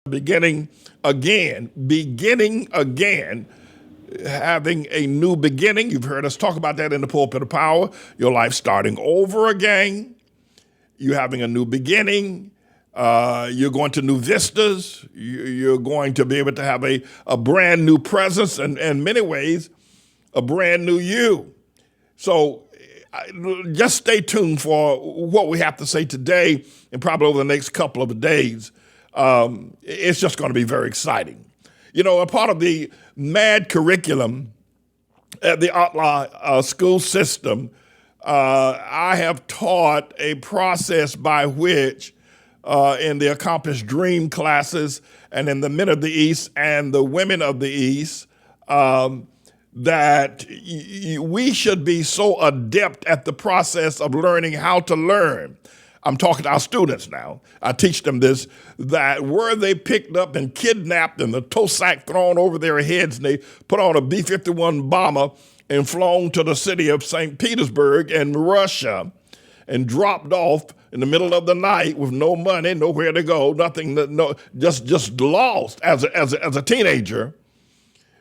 beginning again, having a new beginning. You've heard us talk about that in the pulpit of power. Your life starting over again. You're having a new beginning. You're going to new vistas. You're going to be able to have a brand new presence and in many ways, a brand new you. So just stay tuned for what we have to say today and probably over the next couple of days. It's just going to be very exciting. You know, a part of the MAD curriculum at the ATLAH school system, I have taught a process by which in the Accomplished Dream classes and in the Men of the East and the Women of the East, that we should be so adept at the process of learning how to learn. I'm talking to our students now. I teach them this, that were they picked up and kidnapped and the toe sack thrown over their heads and they put on a B-51 bomber and flown to the city of St. Petersburg in Russia and dropped off in the middle of the night with no money, nowhere to go, nothing, just lost as a teenager.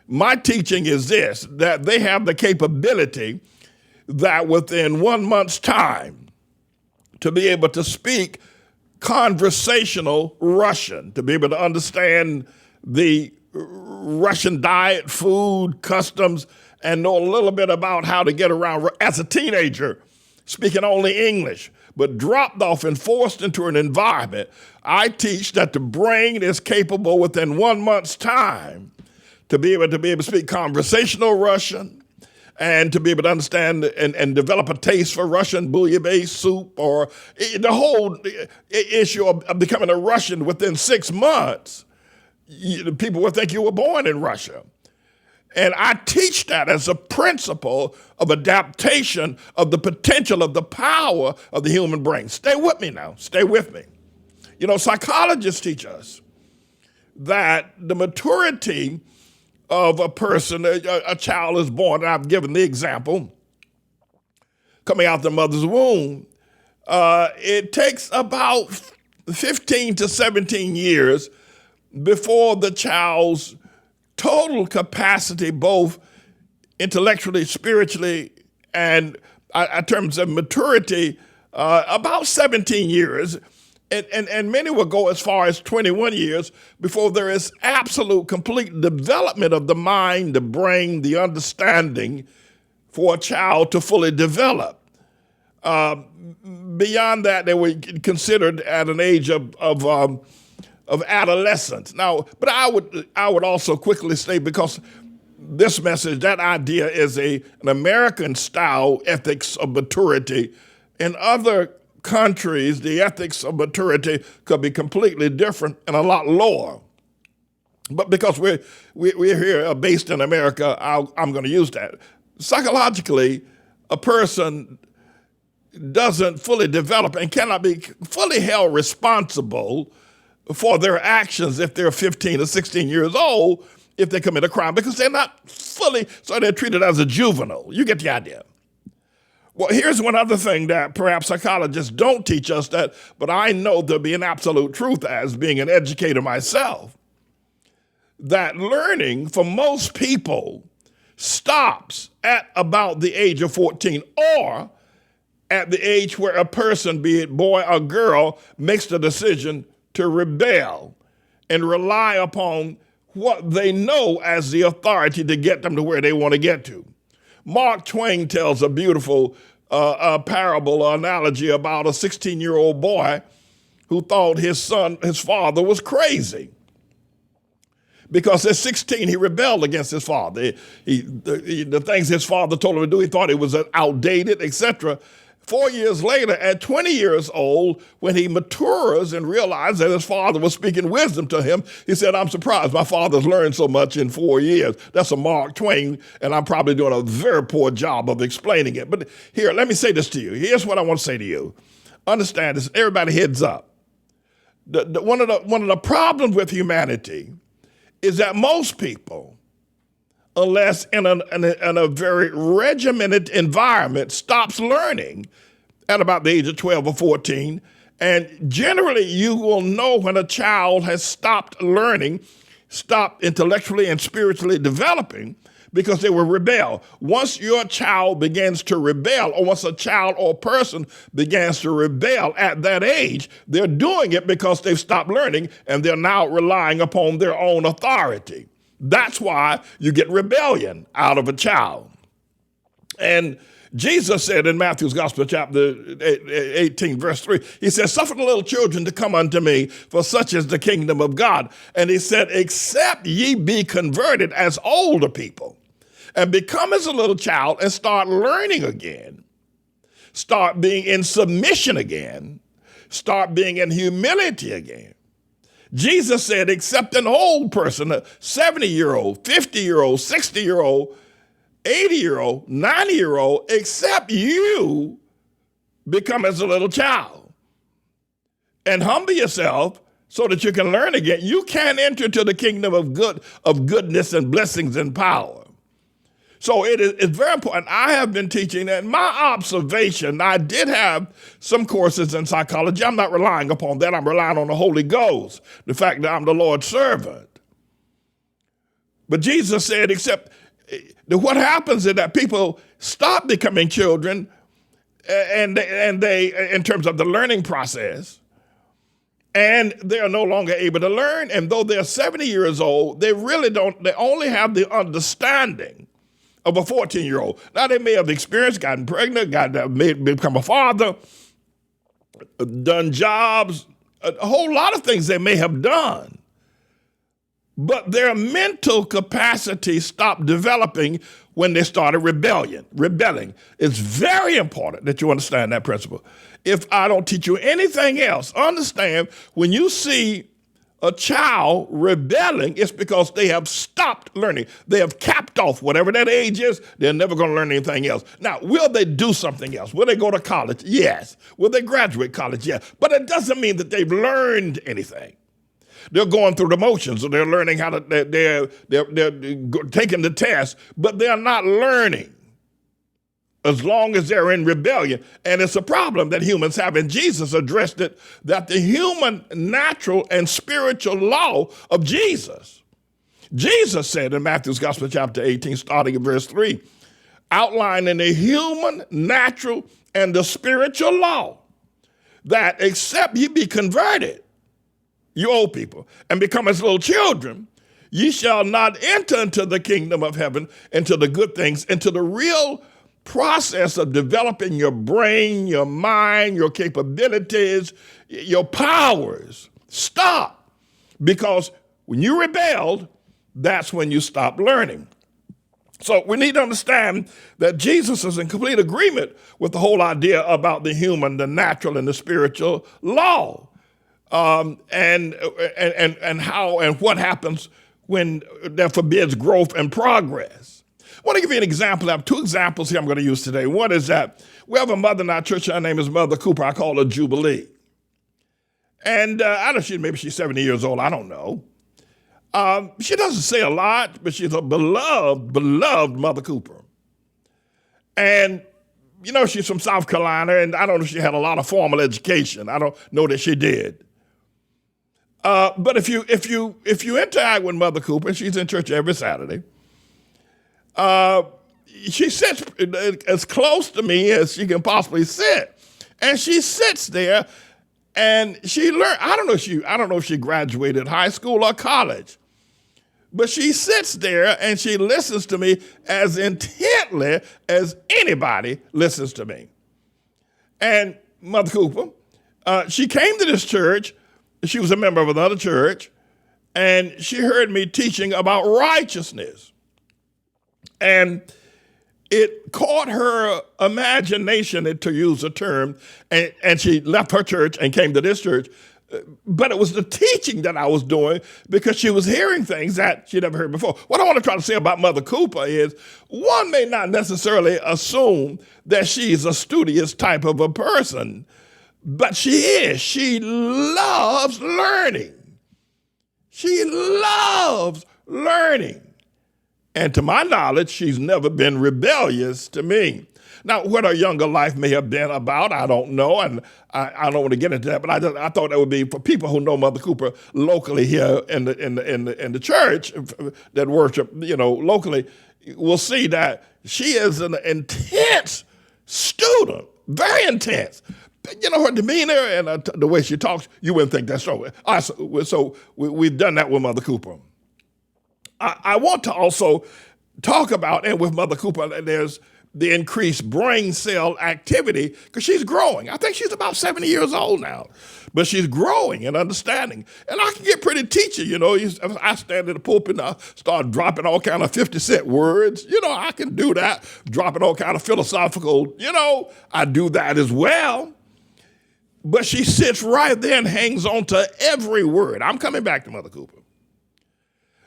My teaching is this, that they have the capability that within 1 month's time to be able to speak conversational Russian, to be able to understand the Russian diet, food, customs, and know a little bit about how to get around as a teenager, speaking only English, but dropped off and forced into an environment. I teach that the brain is capable within 1 month's time to be able to speak conversational Russian and to be able to understand and develop a taste for Russian bouillabaisse soup, or the whole issue of becoming a Russian within 6 months. People would think you were born in Russia. And I teach that as a principle of adaptation of the potential of the power of the human brain. Stay with me now. Stay with me. You know, psychologists teach us that the maturity of a person, a child is born, and I've given the example, coming out the mother's womb, it takes about 15 to 17 years before the child's total capacity, both intellectually, spiritually, and in terms of maturity, about 17 years. And many will go as far as 21 years before there is absolute, complete development of the mind, the brain, the understanding for a child to fully develop. Beyond that, they were considered at an age of adolescence. Now, but I would also quickly say, because this message, that idea is an American-style ethics of maturity. In other countries, the ethics of maturity could be completely different and a lot lower. But because we're here based in America, I'm going to use that. Psychologically, a person doesn't fully develop and cannot be fully held responsible for their actions if they're 15 or 16 years old, if they commit a crime, because they're not fully, so they're treated as a juvenile. You get the idea. Well, here's one other thing that perhaps psychologists don't teach us, that, but I know to be an absolute truth as being an educator myself, that learning for most people stops at about the age of 14, or at the age where a person, be it boy or girl, makes the decision to rebel and rely upon what they know as the authority to get them to where they want to get to. Mark Twain tells a beautiful parable or analogy about a 16-year-old boy who thought his father was crazy. Because at 16, he rebelled against his father. The things his father told him to do, he thought it was outdated, etc. 4 years later, at 20 years old, when he matures and realized that his father was speaking wisdom to him, he said, "I'm surprised my father's learned so much in 4 years." That's a Mark Twain, and I'm probably doing a very poor job of explaining it. But here, let me say this to you. Here's what I want to say to you. Understand this, everybody heads up. One of the problems with humanity is that most people, unless in a very regimented environment, stops learning at about the age of 12 or 14 And generally, you will know when a child has stopped learning, stopped intellectually and spiritually developing, because they will rebel. Once your child begins to rebel, or once a child or person begins to rebel at that age, they're doing it because they've stopped learning and they're now relying upon their own authority. That's why you get rebellion out of a child. And Jesus said in Matthew's Gospel, chapter 18, verse 3, he said, "Suffer the little children to come unto me, for such is the kingdom of God." And he said, "Except ye be converted as older people and become as a little child and start learning again, start being in submission again, start being in humility again." Jesus said, except an old person, a 70-year-old, 50-year-old, 60-year-old, 80-year-old, 90-year-old, except you become as a little child and humble yourself so that you can learn again, you can't enter to the kingdom of goodness and blessings and power. So it's very important. I have been teaching, and my observation, I did have some courses in psychology. I'm not relying upon that. I'm relying on the Holy Ghost, the fact that I'm the Lord's servant. But Jesus said, except what happens is that people stop becoming children, and they in terms of the learning process, and they are no longer able to learn. And though they're 70 years old, they only have the understanding of a 14-year-old. Now, they may have experienced, gotten pregnant, may become a father, done jobs, a whole lot of things they may have done. But their mental capacity stopped developing when they started rebelling. It's very important that you understand that principle. If I don't teach you anything else, understand when you see a child rebelling, it's because they have stopped learning. They have capped off whatever that age is. They're never going to learn anything else. Now, will they do something else? Will they go to college? Yes. Will they graduate college? Yes. But it doesn't mean that they've learned anything. They're going through the motions, or they're learning how to, they're taking the test, but they're not learning as long as they're in rebellion. And it's a problem that humans have, and Jesus addressed it, that the human, natural, and spiritual law of Jesus. Jesus said in Matthew's Gospel, chapter 18, starting at verse 3, outlining the human, natural, and the spiritual law, that except ye be converted, you old people, and become as little children, ye shall not enter into the kingdom of heaven, into the good things, into the real process of developing your brain, your mind, your capabilities, your powers. Stop. Because when you rebelled, that's when you stopped learning. So we need to understand that Jesus is in complete agreement with the whole idea about the human, the natural, and the spiritual law. And how and what happens when that forbids growth and progress. I want to give you an example. I have two examples here I'm going to use today. One is that we have a mother in our church. Her name is Mother Cooper. I call her Jubilee. And I don't know, maybe she's 70 years old. I don't know. She doesn't say a lot, but she's a beloved Mother Cooper. And you know, she's from South Carolina, and I don't know if she had a lot of formal education. I don't know that she did. But if you interact with Mother Cooper, and she's in church every Saturday, she sits as close to me as she can possibly sit, and she sits there, and she learned. I don't know if she graduated high school or college, but she sits there and she listens to me as intently as anybody listens to me. And Mother Cooper, she came to this church. She was a member of another church, and she heard me teaching about righteousness. And it caught her imagination, to use a term, and she left her church and came to this church. But it was the teaching that I was doing, because she was hearing things that she'd never heard before. What I want to try to say about Mother Cooper is one may not necessarily assume that she's a studious type of a person, but she is. She loves learning. She loves learning. And to my knowledge, she's never been rebellious to me. Now, what her younger life may have been about, I don't know, and I don't want to get into that. But I thought that would be for people who know Mother Cooper locally here in the church that worship, locally. Will see that she is an intense student, very intense. Her demeanor and the way she talks, you wouldn't think that's so. So we've done that with Mother Cooper. I want to also talk about, and with Mother Cooper, there's the increased brain cell activity because she's growing. I think she's about 70 years old now, but she's growing and understanding. And I can get pretty teachy, I stand in the pulpit and I start dropping all kind of 50-cent words. I can do that, dropping all kind of philosophical, I do that as well. But she sits right there and hangs on to every word. I'm coming back to Mother Cooper.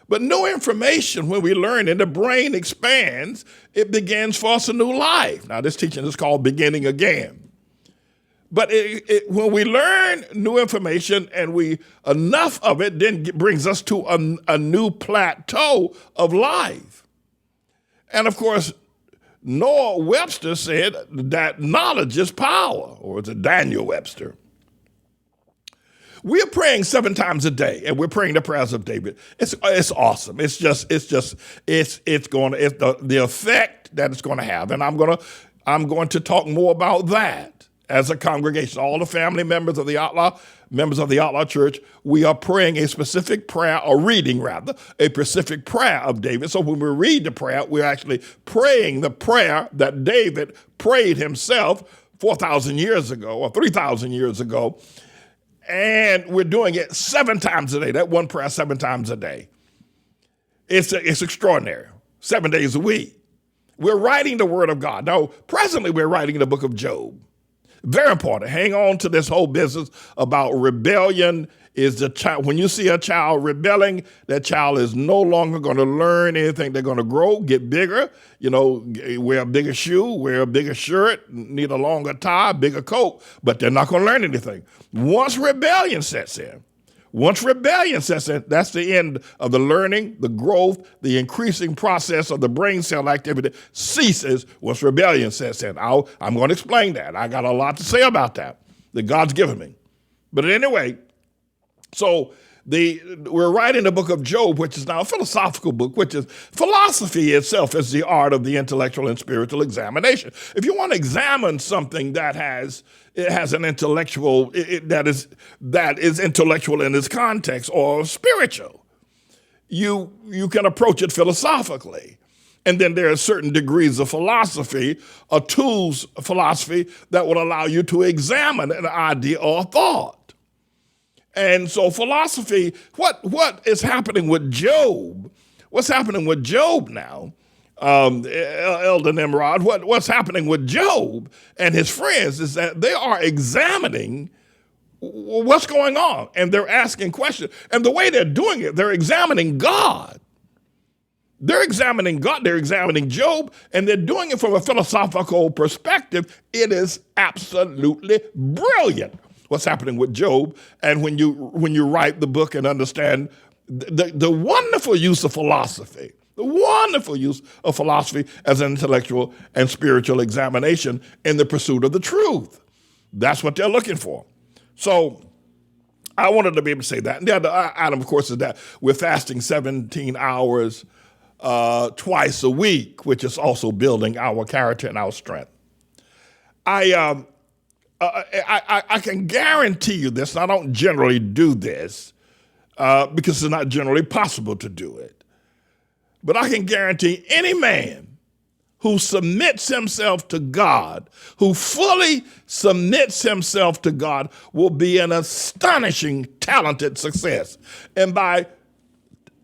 But new information, when we learn and the brain expands, it begins for us a new life. Now, this teaching is called Beginning Again. But when we learn new information and enough of it, then brings us to a new plateau of life. And of course, Noah Webster said that knowledge is power, or it's Daniel Webster. We're praying 7 times a day, and we're praying the prayers of David. It's awesome. It's the effect that it's going to have, and I'm going to talk more about that as a congregation. All the family members of the ATLAH Church, we are praying a specific prayer, or reading rather, a specific prayer of David. So when we read the prayer, we're actually praying the prayer that David prayed himself 4,000 years ago or 3,000 years ago. And we're doing it 7 times a day, that one prayer 7 times a day. It's extraordinary, 7 days a week. We're writing the Word of God. Now, presently we're writing the book of Job. Very important. Hang on to this whole business about rebellion. Is the child, when you see a child rebelling, that child is no longer going to learn anything. They're going to grow, get bigger, wear a bigger shoe, wear a bigger shirt, need a longer tie, bigger coat, but they're not going to learn anything. Once rebellion sets in, that's the end of the learning, the growth, the increasing process of the brain cell activity ceases once rebellion sets in. I'm going to explain that. I got a lot to say about that God's given me. But anyway, so we're writing the book of Job, which is now a philosophical book, which is philosophy itself is the art of the intellectual and spiritual examination. If you want to examine something that has an intellectual, that is intellectual in its context or spiritual, you can approach it philosophically. And then there are certain degrees of philosophy, or tools of philosophy that will allow you to examine an idea or a thought. And so philosophy, what is happening with Job? What's happening with Job now? Elder Nimrod, what's happening with Job and his friends is that they are examining what's going on, and they're asking questions. And the way they're doing it, they're examining God. They're examining God, they're examining Job, and they're doing it from a philosophical perspective. It is absolutely brilliant what's happening with Job. And when you write the book and understand the wonderful use of philosophy, as an intellectual and spiritual examination in the pursuit of the truth. That's what they're looking for. So I wanted to be able to say that. And the other item, of course, is that we're fasting 17 hours twice a week, which is also building our character and our strength. I can guarantee you this, and I don't generally do this because it's not generally possible to do it. But I can guarantee any man who submits himself to God, who fully submits himself to God, will be an astonishing, talented success. And by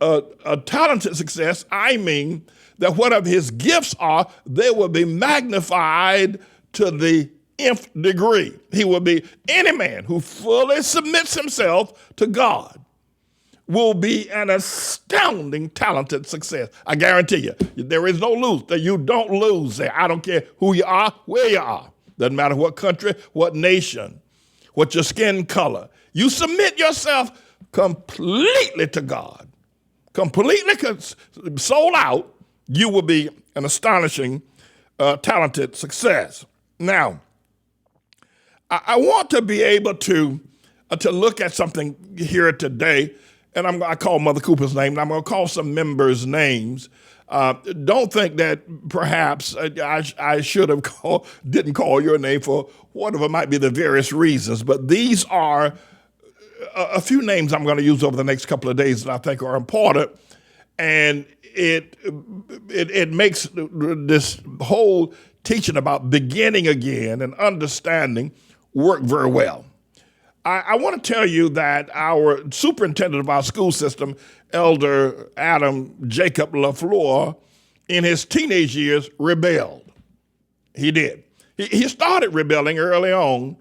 a talented success, I mean that whatever his gifts are, they will be magnified to the nth degree. He will be, any man who fully submits himself to God will be an astounding, talented success. I guarantee you, there is no lose. You don't lose there. I don't care who you are, where you are. Doesn't matter what country, what nation, what your skin color. You submit yourself completely to God, completely sold out, you will be an astonishing talented success. Now, I want to be able to look at something here today, and I call Mother Cooper's name, and I'm going to call some members' names. Don't think that perhaps I should have didn't call your name for whatever might be the various reasons, but these are a few names I'm going to use over the next couple of days that I think are important, and it makes this whole teaching about beginning again and understanding work very well. I want to tell you that our superintendent of our school system, Elder Adam Jacob Lafleur, in his teenage years rebelled. He did. He started rebelling early on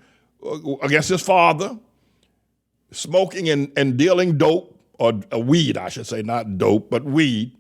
against his father, smoking and dealing dope, or weed, I should say, not dope, but weed,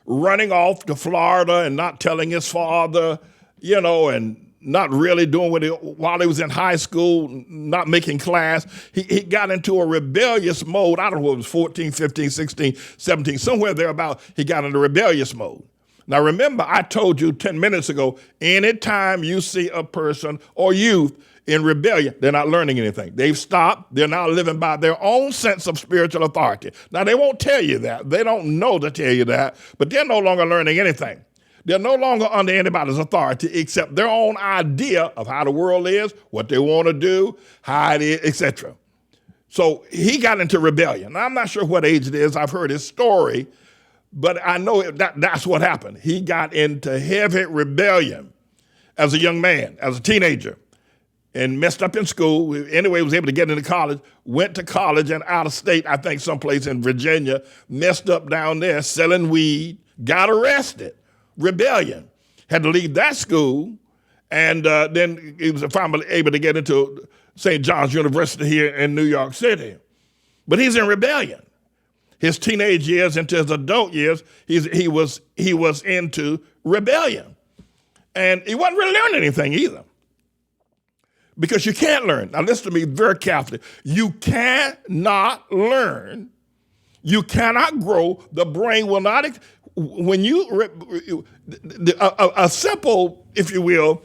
running off to Florida and not telling his father, and not really doing what while he was in high school, not making class. He got into a rebellious mode. I don't know, it was 14, 15, 16, 17, somewhere thereabout, he got into rebellious mode. Now remember, I told you 10 minutes ago, anytime you see a person or youth in rebellion, they're not learning anything. They've stopped. They're now living by their own sense of spiritual authority. Now, they won't tell you that. They don't know to tell you that, but they're no longer learning anything. They're no longer under anybody's authority except their own idea of how the world is, what they want to do, how it is, etc. So he got into rebellion. Now, I'm not sure what age it is. I've heard his story, but I know that's what happened. He got into heavy rebellion as a young man, as a teenager, and messed up in school. Anyway, was able to get into college, went to college and out of state, I think someplace in Virginia, messed up down there, selling weed, got arrested. Rebellion. Had to leave that school, and then he was finally able to get into St. John's University here in New York City. But he's in rebellion. His teenage years into his adult years, he was into rebellion. And he wasn't really learning anything either. Because you can't learn. Now listen to me very carefully. You cannot learn. You cannot grow. The brain will not. When you, a simple, if you will,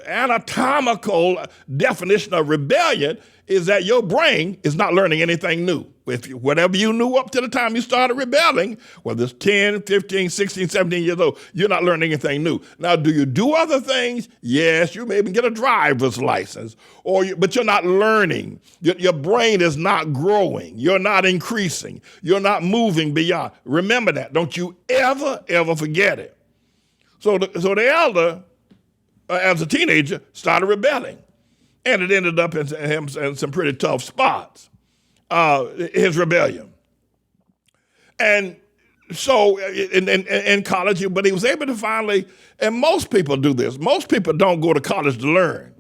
anatomical definition of rebellion is that your brain is not learning anything new. Whatever you knew up to the time you started rebelling, whether it's 10, 15, 16, 17 years old, you're not learning anything new. Now, do you do other things? Yes, you may even get a driver's license, but you're not learning. Your brain is not growing. You're not increasing. You're not moving beyond. Remember that. Don't you ever, ever forget it. So the elder, as a teenager, started rebelling. And it ended up in some pretty tough spots, his rebellion. And so in college, but he was able to finally, and most people do this. Most people don't go to college to learn.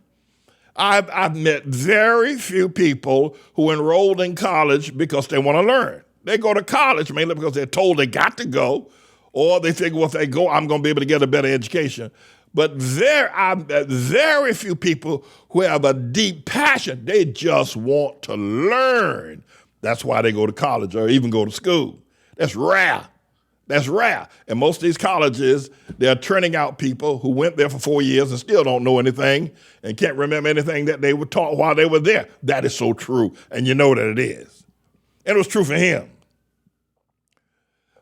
I've met very few people who enrolled in college because they want to learn. They go to college mainly because they're told they got to go, or they figure, well, if they go, I'm going to be able to get a better education. But there are very few people who have a deep passion. They just want to learn. That's why they go to college or even go to school. That's rare. That's rare. And most of these colleges, they're turning out people who went there for 4 years and still don't know anything and can't remember anything that they were taught while they were there. That is so true, and you know that it is. And it was true for him.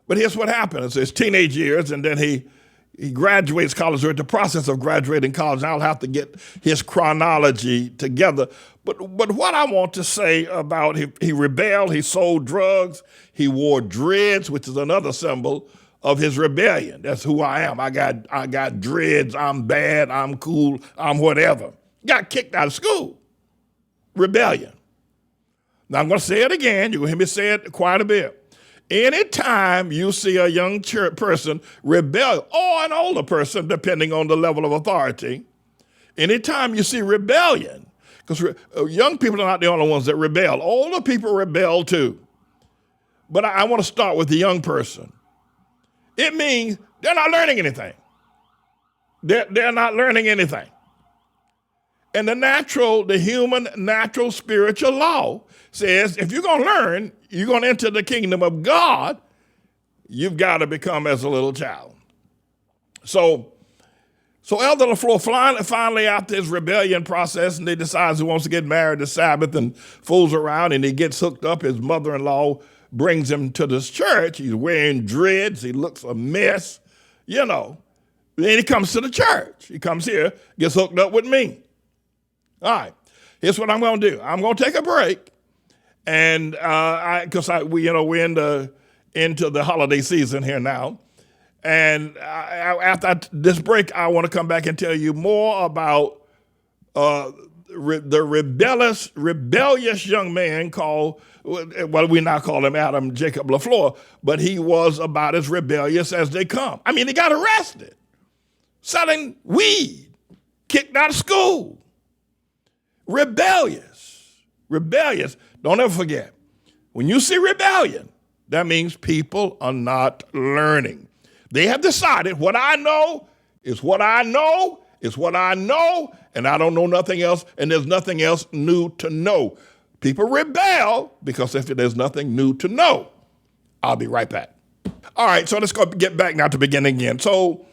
But here's what happened. It's his teenage years, and then he graduates college, or in the process of graduating college. I'll have to get his chronology together. But what I want to say about he rebelled, he sold drugs, he wore dreads, which is another symbol of his rebellion. That's who I am. I got dreads, I'm bad, I'm cool, I'm whatever. Got kicked out of school. Rebellion. Now I'm going to say it again. You're going to hear me say it quite a bit. Anytime you see a young person rebel, or an older person, depending on the level of authority, anytime you see rebellion, because young people are not the only ones that rebel. Older people rebel too. But I want to start with the young person. It means they're not learning anything. They're not learning anything. And the human natural spiritual law says if you're going to learn, you're going to enter the kingdom of God, you've got to become as a little child. So Elder Lafleur finally after his rebellion process, and he decides he wants to get married this Sabbath and fools around, and he gets hooked up. His mother-in-law brings him to this church. He's wearing dreads. He looks a mess, you know. Then he comes to the church. He comes here, gets hooked up with me. All right, here's what I'm going to do. I'm going to take a break, and we're into the holiday season here now. And after this break, I want to come back and tell you more about the rebellious young man called, well, we now call him Adam Jacob Lafleur, but he was about as rebellious as they come. I mean, he got arrested, selling weed, kicked out of school. Rebellious. Don't ever forget, when you see rebellion, that means people are not learning. They have decided what I know is what I know is what I know, and I don't know nothing else, and there's nothing else new to know. People rebel because if there's nothing new to know. I'll be right back. All right, so let's get back now to beginning again. So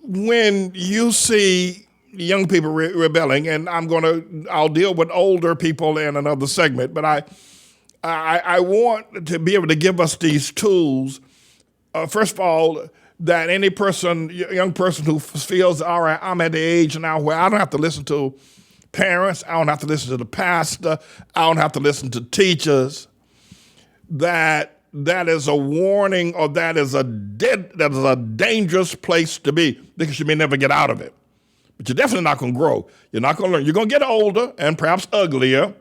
when you see young people rebelling, and I'll deal with older people in another segment, but I want to be able to give us these tools. First of all, that any person, young person who feels, all right, I'm at the age now where I don't have to listen to parents, I don't have to listen to the pastor, I don't have to listen to teachers, that is a warning, or that is a dangerous place to be, because you may never get out of it. But you're definitely not going to grow. You're not going to learn. You're going to get older and perhaps uglier,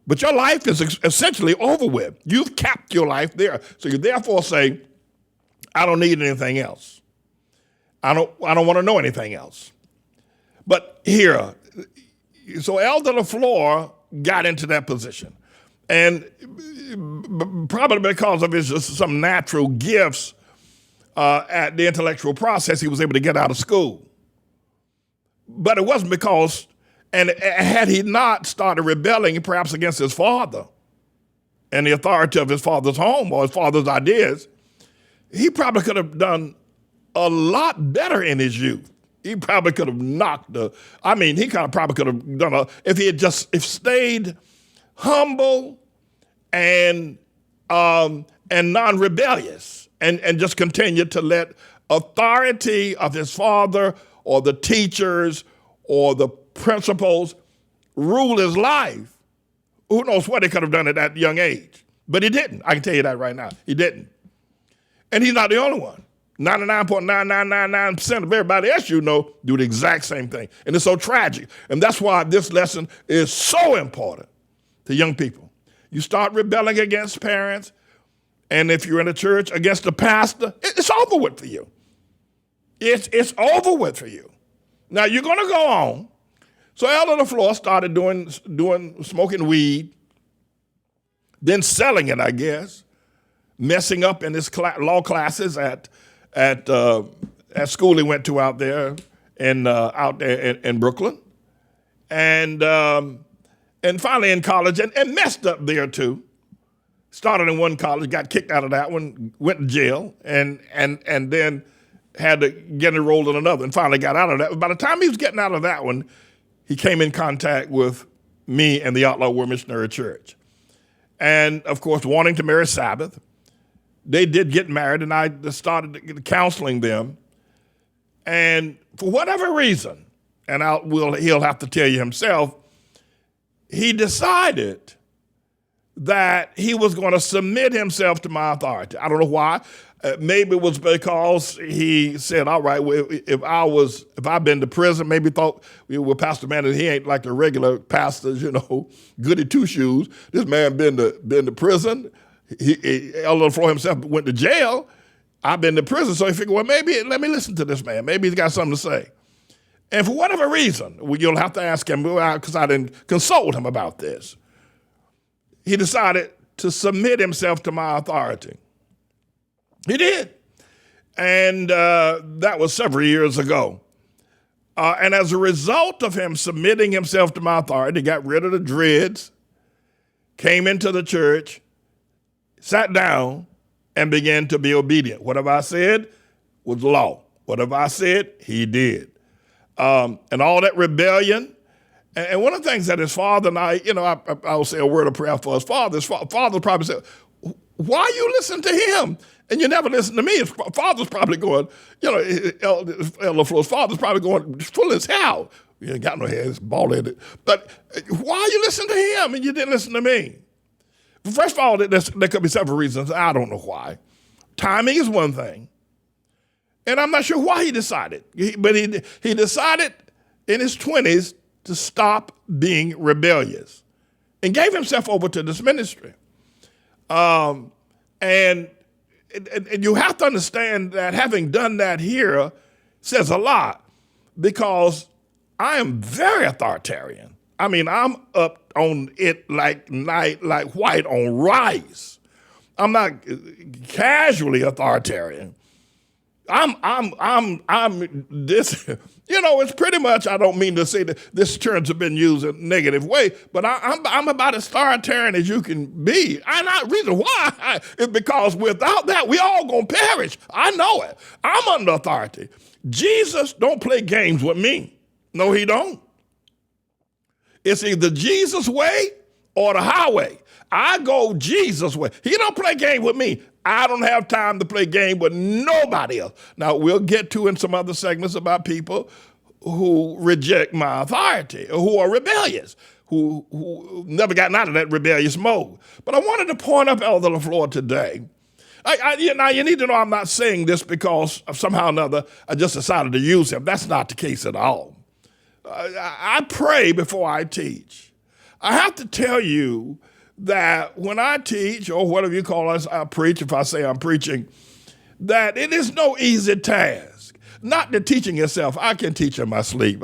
but your life is essentially over with. You've capped your life there. So you therefore say, I don't need anything else. I don't want to know anything else. But here, so Elder Lafleur got into that position. And probably because of his some natural gifts at the intellectual process, he was able to get out of school. But it wasn't because, and had he not started rebelling perhaps against his father and the authority of his father's home or his father's ideas, he probably could have done a lot better in his youth. He probably could have probably could have done if he had if stayed humble and non-rebellious and just continued to let authority of his father or the teachers or the principals rule his life. Who knows what he could have done at that young age? But he didn't. I can tell you that right now. He didn't. And he's not the only one. 99.9999% of everybody else you know do the exact same thing. And it's so tragic. And that's why this lesson is so important to young people. You start rebelling against parents, and if you're in a church, against the pastor, it's over with for you. It's over with for you. Now, you're going to go on. So Elder Lafleur started smoking weed, then selling it, I guess, messing up in his law classes at school he went to out there in Brooklyn, and finally in college and messed up there too. Started in one college, got kicked out of that one, went to jail, and then had to get enrolled in another, and finally got out of that. By the time he was getting out of that one, he came in contact with me and the ATLAH World Missionary Church, and of course wanting to marry Sabbath. They did get married, and I started counseling them. And for whatever reason, and he'll have to tell you himself, he decided that he was going to submit himself to my authority. I don't know why. Maybe it was because he said, all right, well, if I've been to prison, maybe thought, well, Pastor Manning, he ain't like the regular pastors, goody two-shoes. This man been to prison. Elder Lafleur himself went to jail. I've been to prison, so he figured, well, maybe let me listen to this man. Maybe he's got something to say. And for whatever reason, you'll have to ask him, because I didn't consult him about this. He decided to submit himself to my authority. He did. And that was several years ago. And as a result of him submitting himself to my authority, he got rid of the dreads, came into the church, sat down, and began to be obedient. Whatever I said was law. Whatever I said, he did. And all that rebellion. And one of the things that his father and I'll say a word of prayer for his father. His father probably said, why you listen to him and you never listen to me? His father's probably going, Elder Lafleur's father's probably going, full as hell. You ain't got no hair, it's bald-headed. But why you listen to him and you didn't listen to me? First of all, there could be several reasons. I don't know why. Timing is one thing. And I'm not sure why he decided. But he decided in his 20s to stop being rebellious and gave himself over to this ministry. And you have to understand that having done that here says a lot, because I am very authoritarian. I mean, I'm up on it like white on rice. I'm not casually authoritarian. I'm this, it's pretty much, I don't mean to say that this terms have been used in a negative way, but I'm about as authoritarian as you can be. And the reason why is because without that, we all gonna perish. I know it. I'm under authority. Jesus don't play games with me. No, he don't. It's either Jesus' way or the highway. I go Jesus' way. He don't play game with me. I don't have time to play game with nobody else. Now, we'll get to in some other segments about people who reject my authority or who are rebellious, who never gotten out of that rebellious mode. But I wanted to point up Elder Lafleur today. Now, you need to know I'm not saying this because somehow or another I just decided to use him. That's not the case at all. I pray before I teach. I have to tell you that when I teach, or whatever you call us, I preach, if I say I'm preaching, that it is no easy task. Not the teaching itself. I can teach in my sleep.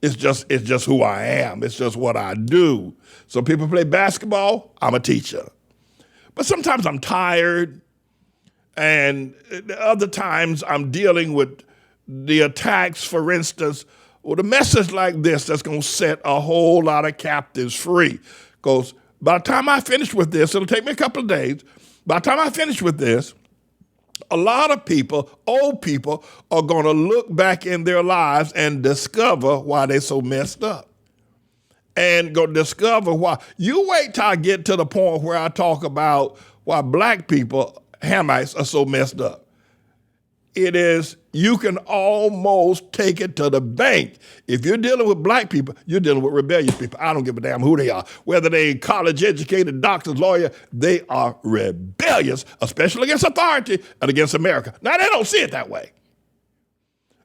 It's just who I am. It's just what I do. So people play basketball, I'm a teacher. But sometimes I'm tired, and other times I'm dealing with the attacks, for instance, with a message like this that's going to set a whole lot of captives free. Because by the time I finish with this, it'll take me a couple of days. By the time I finish with this, a lot of people, old people, are going to look back in their lives and discover why they're so messed up. And go discover why. You wait till I get to the point where I talk about why black people, Hamites, are so messed up. It is, you can almost take it to the bank. If you're dealing with black people, you're dealing with rebellious people. I don't give a damn who they are. Whether they college educated, doctors, lawyer, they are rebellious, especially against authority and against America. Now, they don't see it that way.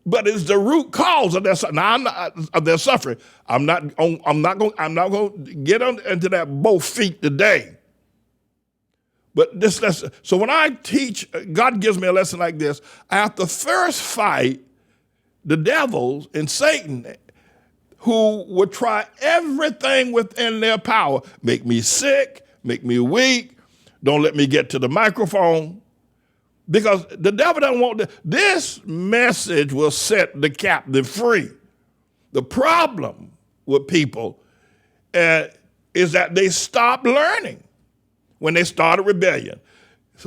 But it's the root cause of their suffering. I'm not going to get into that both feet today. But this lesson, so when I teach, God gives me a lesson like this, I have to first fight the devils and Satan, who would try everything within their power, make me sick, make me weak, don't let me get to the microphone, because the devil doesn't want this message will set the captive free. The problem with people is that they stop learning. When they started rebellion.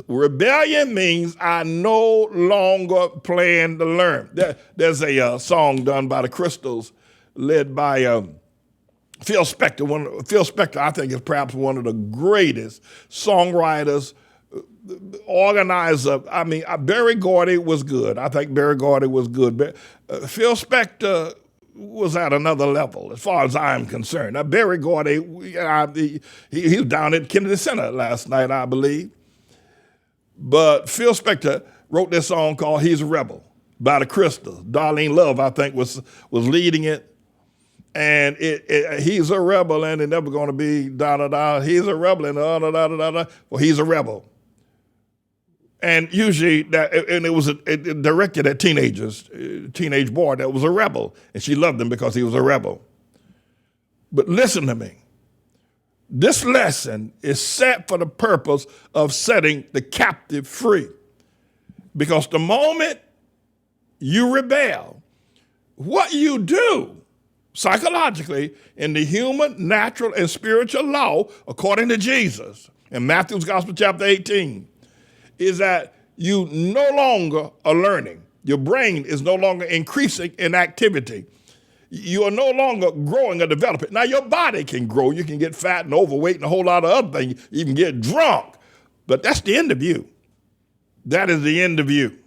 Rebellion means I no longer plan to learn. There's a song done by the Crystals, led by Phil Spector. Phil Spector, I think, is perhaps one of the greatest songwriters, organizer. I mean, Berry Gordy was good. I think Berry Gordy was good. But Phil Spector was at another level as far as I'm concerned. Now, Berry Gordy, he was down at Kennedy Center last night, I believe. But Phil Spector wrote this song called He's a Rebel by the Crystals. Darlene Love, I think, was leading it. And he's a rebel and it's never going to be da-da-da. He's a rebel and da-da-da-da-da. Well, he's a rebel. And usually, it was directed at teenagers, teenage boy that was a rebel, and she loved him because he was a rebel. But listen to me. This lesson is set for the purpose of setting the captive free. Because the moment you rebel, what you do psychologically in the human, natural, and spiritual law, according to Jesus, in Matthew's Gospel, chapter 18, is that you no longer are learning. Your brain is no longer increasing in activity. You are no longer growing or developing. Now, your body can grow. You can get fat and overweight and a whole lot of other things. You can get drunk. But that's the end of you. That is the end of you.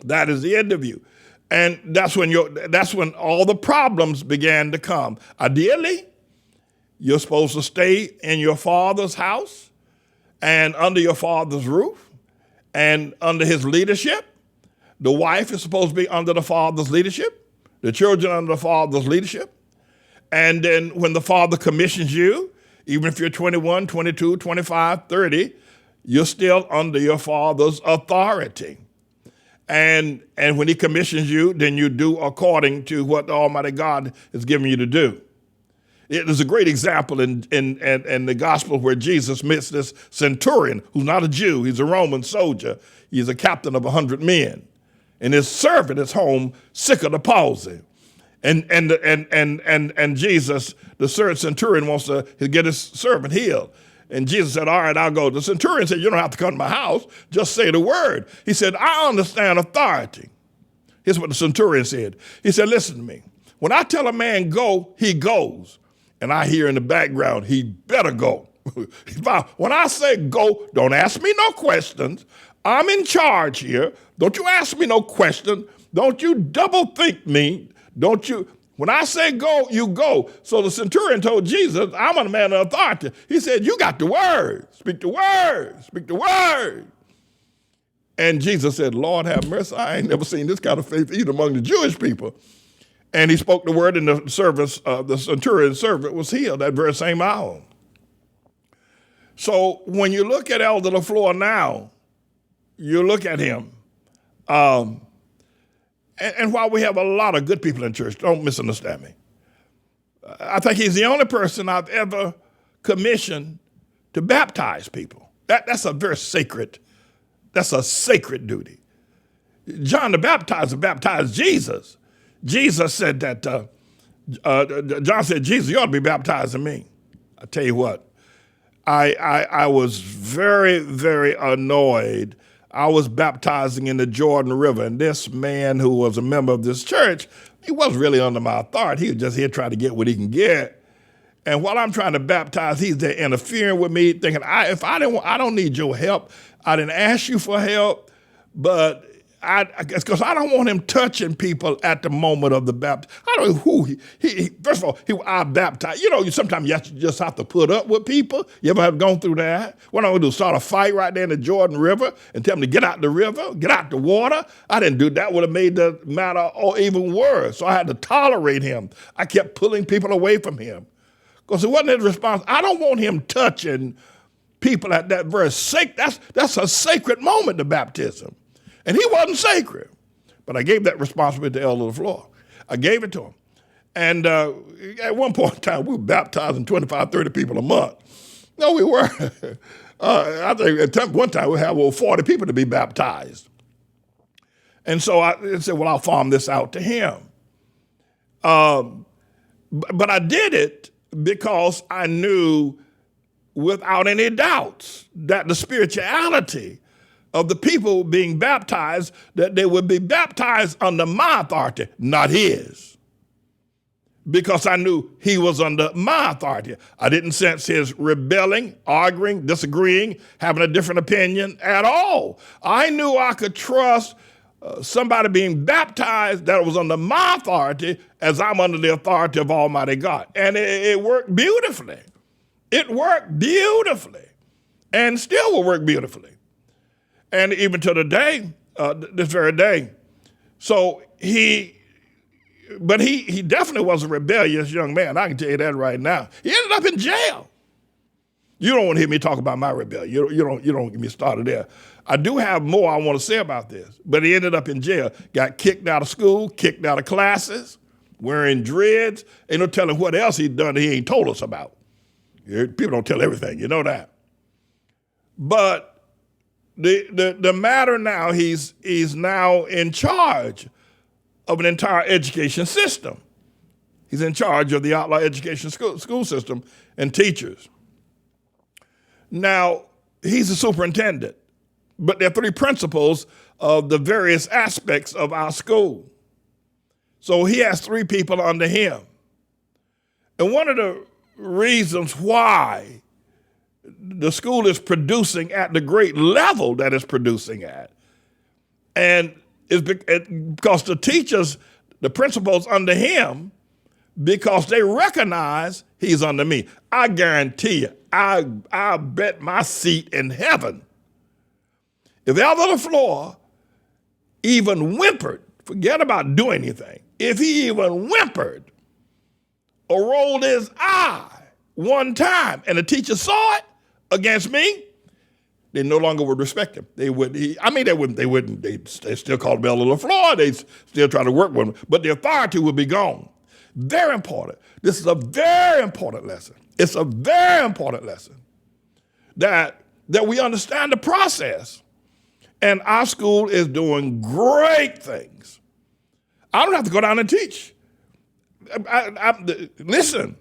That is the end of you. And that's when all the problems began to come. Ideally, you're supposed to stay in your father's house and under your father's roof and under his leadership. The wife is supposed to be under the father's leadership. The children under the father's leadership. And then when the father commissions you, even if you're 21, 22, 25, 30, you're still under your father's authority. And when he commissions you, then you do according to what the Almighty God is giving you to do. It is a great example in the gospel where Jesus meets this centurion who's not a Jew. He's a Roman soldier. He's a captain of 100 men. And his servant is home sick of the palsy. And Jesus, the centurion, wants to get his servant healed. And Jesus said, all right, I'll go. The centurion said, you don't have to come to my house. Just say the word. He said, I understand authority. Here's what the centurion said. He said, listen to me. When I tell a man go, he goes. And I hear in the background, he better go. When I say go, don't ask me no questions. I'm in charge here. Don't you ask me no questions. Don't you double think me. When I say go, you go. So the centurion told Jesus, I'm a man of authority. He said, you got the word. Speak the word. Speak the word. And Jesus said, Lord have mercy. I ain't never seen this kind of faith even among the Jewish people. And he spoke the word, and the centurion's servant was healed that very same hour. So when you look at Elder Lafleur now, you look at him, and while we have a lot of good people in church, don't misunderstand me. I think he's the only person I've ever commissioned to baptize people. That's a very sacred, that's a sacred duty. John the Baptizer baptized Jesus. Jesus said that, John said, Jesus, you ought to be baptizing me. I tell you what, I was very, very annoyed. I was baptizing in the Jordan River, and this man who was a member of this church, he wasn't really under my authority. He was just here trying to get what he can get. And while I'm trying to baptize, he's there interfering with me, thinking, I don't need your help. I didn't ask you for help, but it's because I don't want him touching people at the moment of the baptism. I don't know who he first of all, I baptize. You know, sometimes you just have to put up with people. You ever have gone through that? What I'm going to do, start a fight right there in the Jordan River and tell them to get out the river, get out the water? I didn't do that. Would have made the matter even worse. So I had to tolerate him. I kept pulling people away from him because it wasn't his response. I don't want him touching people at that very sacred. That's a sacred moment, the baptism. And he wasn't sacred. But I gave that responsibility to Elder Lafleur. I gave it to him. And at one point in time, we were baptizing 25, 30 people a month. No, we were. I think at one time we had over 40 people to be baptized. And so I said, well, I'll farm this out to him. But I did it because I knew without any doubts that the spirituality of the people being baptized, that they would be baptized under my authority, not his. Because I knew he was under my authority. I didn't sense his rebelling, arguing, disagreeing, having a different opinion at all. I knew I could trust somebody being baptized that was under my authority as I'm under the authority of Almighty God. And it worked beautifully. It worked beautifully and still will work beautifully. And even to the day, this very day. So he definitely was a rebellious young man. I can tell you that right now. He ended up in jail. You don't want to hear me talk about my rebellion. You don't get me started there. I do have more I want to say about this, but he ended up in jail, got kicked out of school, kicked out of classes, wearing dreads. Ain't no telling what else he'd done that he ain't told us about. People don't tell everything, you know that. But the matter now, he's now in charge of an entire education system. He's in charge of the ATLAH education school system and teachers. Now, he's a superintendent, but there are three principles of the various aspects of our school. So he has 3 people under him. And one of the reasons why the school is producing at the great level that it's producing at, and is because the teachers, the principals under him, because they recognize he's under me. I guarantee you, I bet my seat in heaven, if Elder Lafleur even whimpered, forget about doing anything, if he even whimpered or rolled his eye one time and the teacher saw it against me, they no longer would respect him. They wouldn't. They still call him Elder Lafleur. They still try to work with him, but the authority would be gone. Very important. This is a very important lesson. It's a very important lesson that we understand the process. And our school is doing great things. I don't have to go down and teach. Listen,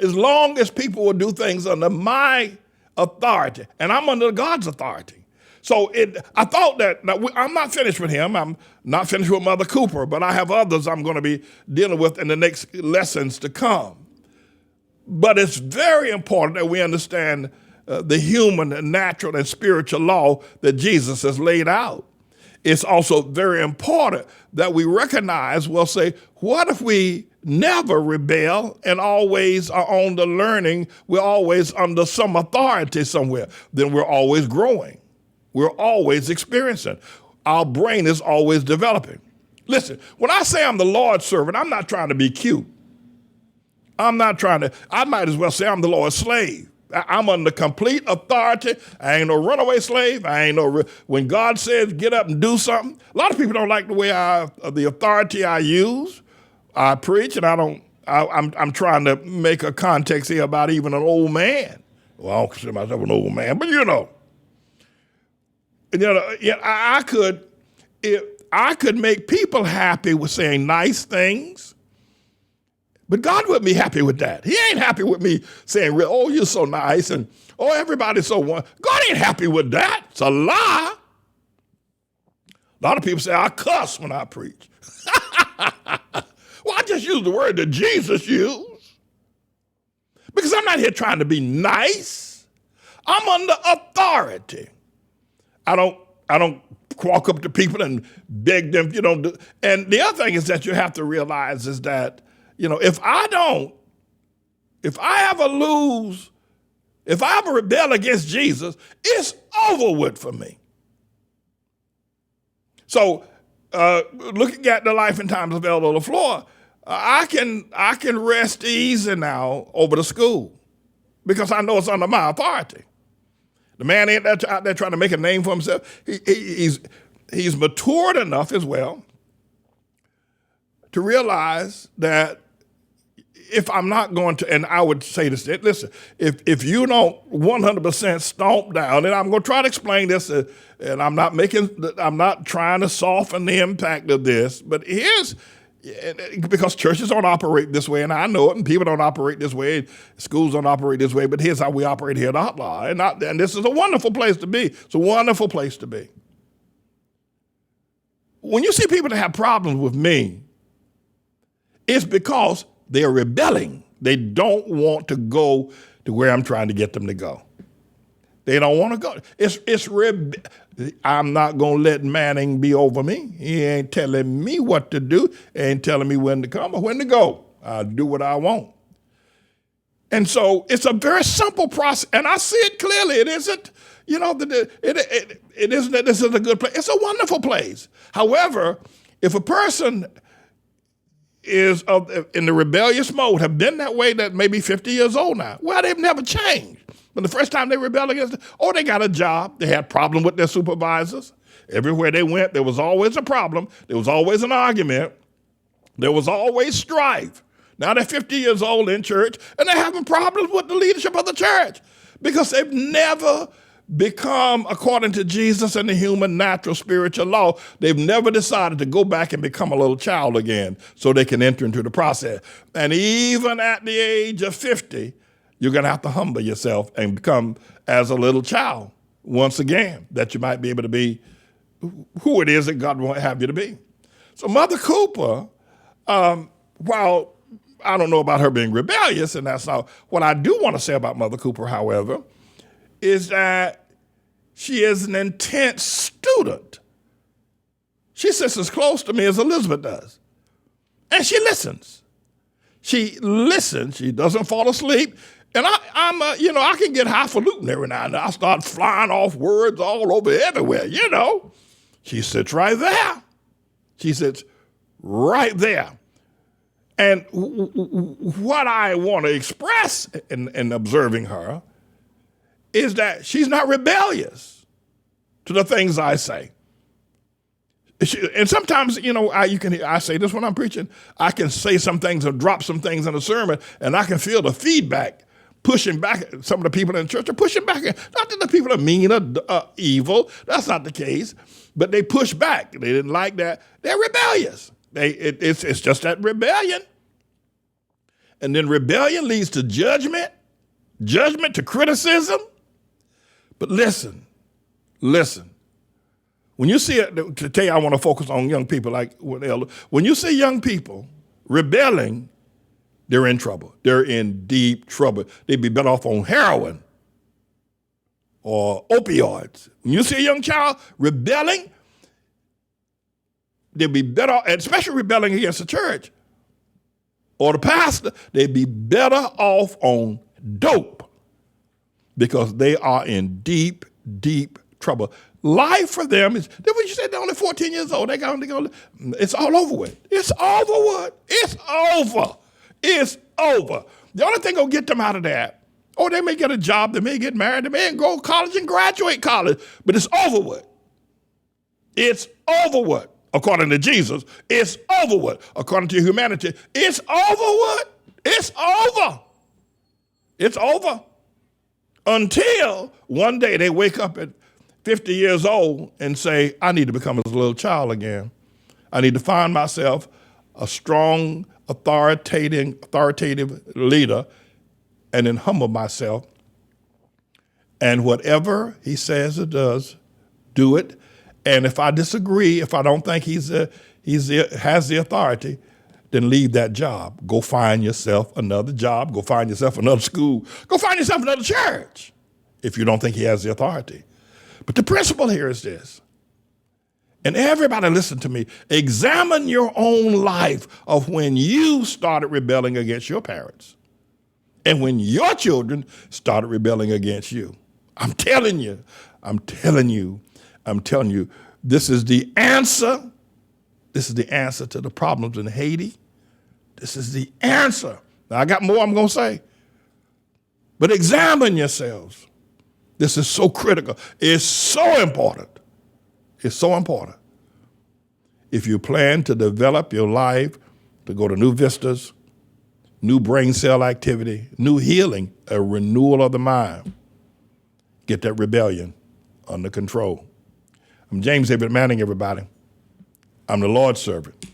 as long as people will do things under my authority, and I'm under God's authority. So I thought that, now I'm not finished with him. I'm not finished with Mother Cooper, but I have others I'm going to be dealing with in the next lessons to come. But it's very important that we understand the human and natural and spiritual law that Jesus has laid out. It's also very important that we recognize, we'll say, what if we never rebel and always are on the learning, we're always under some authority somewhere? Then we're always growing. We're always experiencing. Our brain is always developing. Listen, when I say I'm the Lord's servant, I'm not trying to be cute. I might as well say I'm the Lord's slave. I'm under complete authority. I ain't no runaway slave. When God says get up and do something, a lot of people don't like the way the authority I use. I preach, and I'm trying to make a context here about even an old man. Well, I don't consider myself an old man, but I could make people happy with saying nice things. But God wouldn't be happy with that. He ain't happy with me saying, oh, you're so nice, and oh, everybody's so one. God ain't happy with that. It's a lie. A lot of people say, I cuss when I preach. Well, I just use the word that Jesus used. Because I'm not here trying to be nice. I'm under authority. I don't walk up to people and beg them, And the other thing is that you have to realize is that, if I ever rebel against Jesus, it's over with for me. So, looking at the life and times of Elder Lafleur, I can rest easy now over the school because I know it's under my authority. The man ain't out there trying to make a name for himself. He's matured enough as well to realize that if I'm not going to, and I would say this, listen, if you don't 100% stomp down, and I'm going to try to explain this, and I'm not trying to soften the impact of this, but because churches don't operate this way, and I know it, and people don't operate this way, and schools don't operate this way, but here's how we operate here at ATLAH, and this is a wonderful place to be. It's a wonderful place to be. When you see people that have problems with me, it's because they're rebelling. They don't want to go to where I'm trying to get them to go. They don't want to go. I'm not going to let Manning be over me. He ain't telling me what to do. He ain't telling me when to come or when to go. I'll do what I want. And so it's a very simple process. And I see it clearly. It isn't, it isn't that this is a good place. It's a wonderful place. However, if a person is in the rebellious mode, have been that way that maybe 50 years old now. Well, they've never changed. But the first time they rebelled against it, they got a job. They had problem with their supervisors. Everywhere they went, there was always a problem. There was always an argument. There was always strife. Now they're 50 years old in church, and they're having problems with the leadership of the church because they've never become, according to Jesus and the human, natural, spiritual law, they've never decided to go back and become a little child again so they can enter into the process. And even at the age of 50, you're going to have to humble yourself and become as a little child once again, that you might be able to be who it is that God won't have you to be. So Mother Cooper, while I don't know about her being rebellious, and that's not what I do want to say about Mother Cooper, however, is that she is an intense student. She sits as close to me as Elizabeth does. And she listens. She listens. She doesn't fall asleep. And I can get highfalutin every now and then. I start flying off words all over everywhere, She sits right there. She sits right there. And what I want to express in observing her is that she's not rebellious to the things I say. And sometimes, I say this when I'm preaching, I can say some things or drop some things in a sermon, and I can feel the feedback pushing back. Some of the people in the church are pushing back. Not that the people are mean or evil. That's not the case. But they push back. They didn't like that. They're rebellious. It's just that rebellion. And then rebellion leads to judgment to criticism. But listen. When you see it, today I want to focus on young people when you see young people rebelling, they're in trouble. They're in deep trouble. They'd be better off on heroin or opioids. When you see a young child rebelling, they'd be better off, especially rebelling against the church or the pastor, they'd be better off on dope because they are in deep, deep trouble. Life for them is, what you said, they're only 14 years old. It's all over with. It's over with. It's over. It's over. The only thing gonna get them out of that, they may get a job, they may get married, they may go to college and graduate college, but it's over with. It's over with. According to Jesus, it's over with. According to humanity, it's over with. It's over. It's over. Until one day they wake up at 50 years old and say, I need to become a little child again. I need to find myself a strong, authoritative leader and then humble myself. And whatever he says or does, do it. And if I disagree, if I don't think he has the authority, then leave that job. Go find yourself another job. Go find yourself another school. Go find yourself another church if you don't think he has the authority. But the principle here is this, and everybody listen to me, examine your own life of when you started rebelling against your parents and when your children started rebelling against you. I'm telling you, this is the answer. This is the answer to the problems in Haiti. This is the answer. Now, I got more I'm going to say, but examine yourselves. This is so critical. It's so important. It's so important. If you plan to develop your life, to go to new vistas, new brain cell activity, new healing, a renewal of the mind, get that rebellion under control. I'm James David Manning, everybody. I'm the Lord's servant.